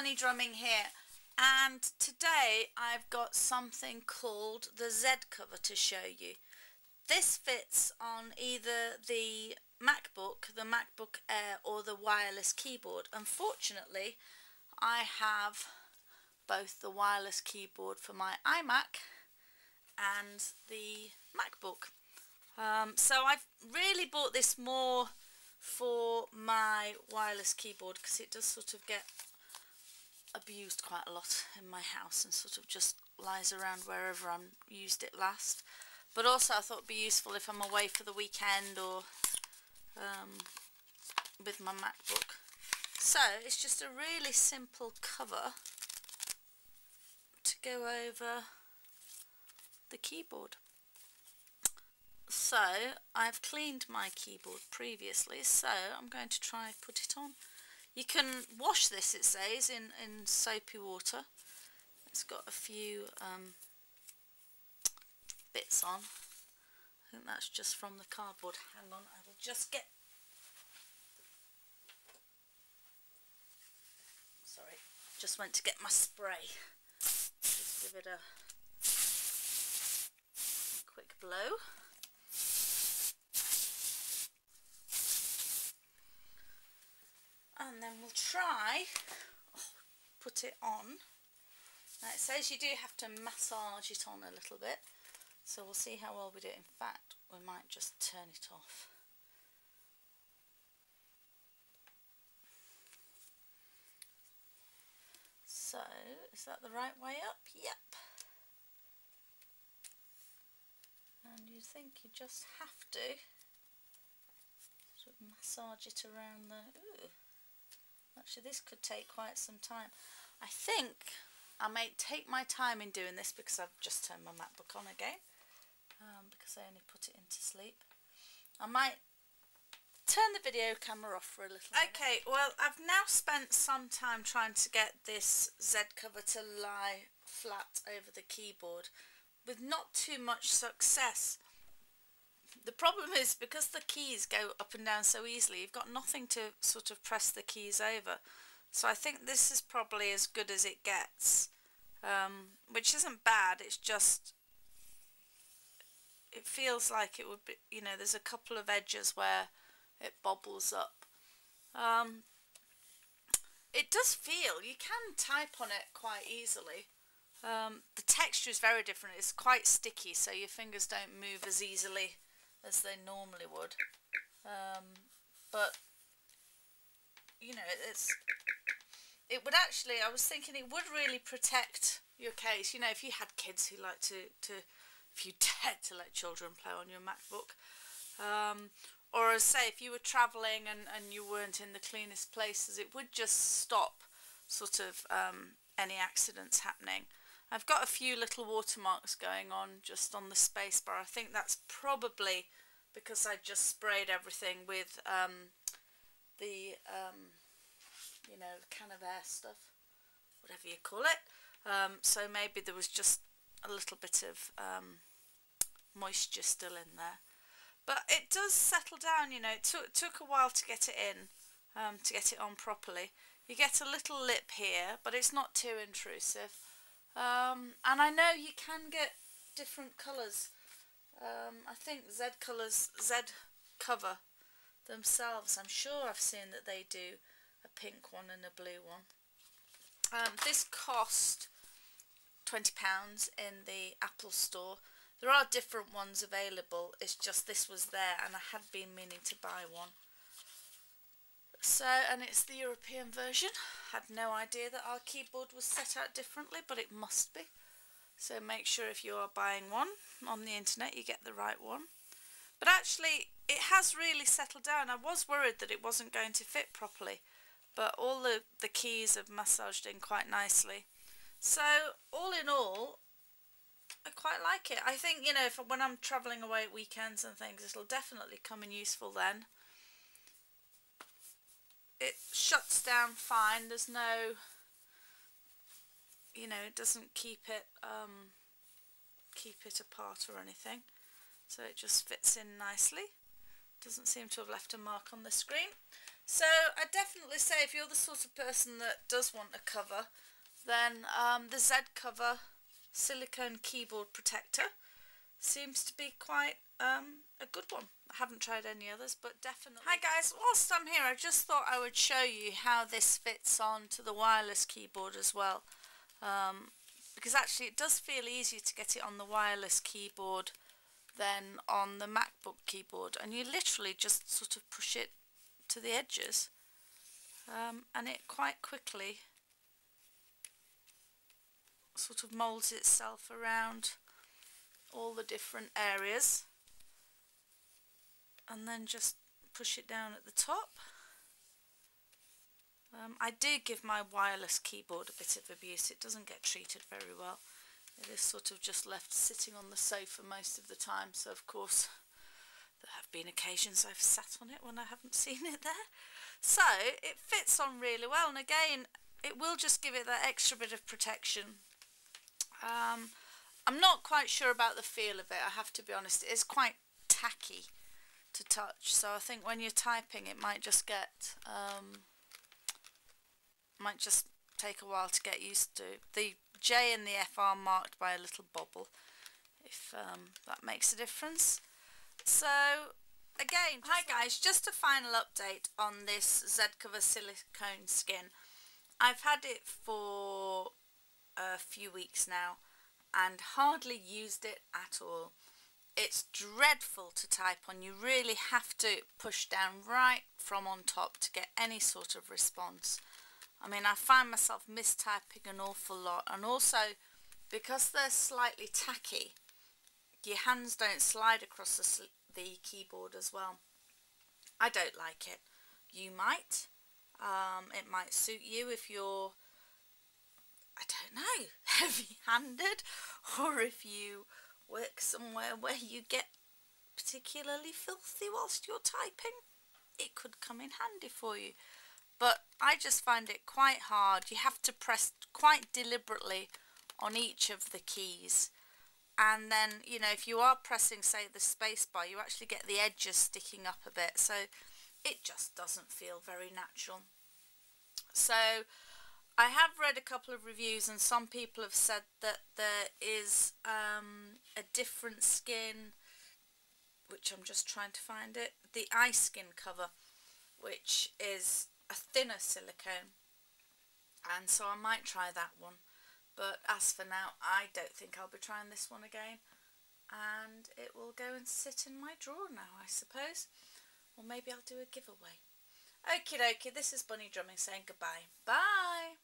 Bunny Drumming here, and today I've got something called the zCover to show you. This fits on either the Macbook Air or the wireless keyboard. Unfortunately, I have both the wireless keyboard for my iMac and the MacBook. So I've really bought this more for my wireless keyboard because it does sort of get abused quite a lot in my house and sort of just lies around wherever I've used it last. But also I thought it'd be useful if I'm away for the weekend or with my MacBook. So it's just a really simple cover to go over the keyboard. So I've cleaned my keyboard previously, so I'm going to try and put it on. You can wash this, it says, in soapy water. It's got a few bits on. I think that's just from the cardboard. Hang on, I will just get... Sorry, just went to get my spray. Just give it a quick blow. And then we'll try put it on. Now it says you do have to massage it on a little bit, so we'll see how well we do. In fact, we might just turn it off. So, is that the right way up? Yep. And you think you just have to sort of massage it around the... Ooh. Actually, this could take quite some time. I think I may take my time in doing this because I've just turned my MacBook on again, because I only put it into sleep. I might turn the video camera off for a little minute. Okay, well, I've now spent some time trying to get this zCover to lie flat over the keyboard with not too much success. The problem is, because the keys go up and down so easily, you've got nothing to sort of press the keys over. So I think this is probably as good as it gets, which isn't bad. It's just, it feels like it would be, you know, there's a couple of edges where it bobbles up. It does feel, you can type on it quite easily. The texture is very different. It's quite sticky, so your fingers don't move as easily as they normally would, but you know, it would actually, I was thinking it would really protect your case, you know, if you had kids who like to if you dared to let children play on your MacBook, or as say if you were travelling and you weren't in the cleanest places, it would just stop sort of any accidents happening. I've got a few little watermarks going on just on the spacebar. I think that's probably because I just sprayed everything with the you know, can of air stuff, whatever you call it. So maybe there was just a little bit of moisture still in there. But it does settle down, you know. It took a while to get it in, to get it on properly. You get a little lip here, but it's not too intrusive. And I know you can get different colours. I think zCover themselves, I'm sure I've seen that they do a pink one and a blue one. This cost £20 in the Apple Store. There are different ones available, it's just this was there and I had been meaning to buy one. So, and it's the European version. Had no idea that our keyboard was set out differently, but it must be. So make sure if you are buying one on the internet you get the right one. But actually it has really settled down. I was worried that it wasn't going to fit properly, but all the keys have massaged in quite nicely. So all in all, I quite like it. I think, you know, when I'm travelling away at weekends and things, it'll definitely come in useful then. It shuts down fine. There's no, you know, it doesn't keep it apart or anything. So it just fits in nicely. Doesn't seem to have left a mark on the screen. So I definitely say if you're the sort of person that does want a cover, then the zCover silicone keyboard protector seems to be quite a good one. I haven't tried any others, but definitely. Hi guys, whilst I'm here I just thought I would show you how this fits on to the wireless keyboard as well, because actually it does feel easier to get it on the wireless keyboard than on the MacBook keyboard, and you literally just sort of push it to the edges, and it quite quickly sort of molds itself around all the different areas, and then just push it down at the top. I do give my wireless keyboard a bit of abuse. It doesn't get treated very well. It is sort of just left sitting on the sofa most of the time, so of course there have been occasions I've sat on it when I haven't seen it there. So it fits on really well, and again it will just give it that extra bit of protection. I'm not quite sure about the feel of it, I have to be honest. It is quite tacky to touch, so I think when you're typing it might just get might just take a while to get used to. The J and the F are marked by a little bobble, if that makes a difference. So again, hi guys, just a final update on this zCover Silicone Skin. I've had it for a few weeks now and hardly used it at all. It's dreadful to type on. You really have to push down right from on top to get any sort of response. I mean, I find myself mistyping an awful lot, and also because they're slightly tacky, your hands don't slide across the keyboard as well. I don't like it. You might. It might suit you if you're, I don't know, heavy-handed, or if you work somewhere where you get particularly filthy whilst you're typing. It could come in handy for you. But I just find it quite hard. You have to press quite deliberately on each of the keys. And then, you know, if you are pressing, say, the space bar, you actually get the edges sticking up a bit. So it just doesn't feel very natural. So I have read a couple of reviews, and some people have said that there is a different skin, which I'm just trying to find it, the iSkin cover, which is a thinner silicone, and so I might try that one. But as for now, I don't think I'll be trying this one again, and it will go and sit in my drawer now, I suppose. Or maybe I'll do a giveaway. Okie dokie, this is Bunny Drumming saying goodbye. Bye!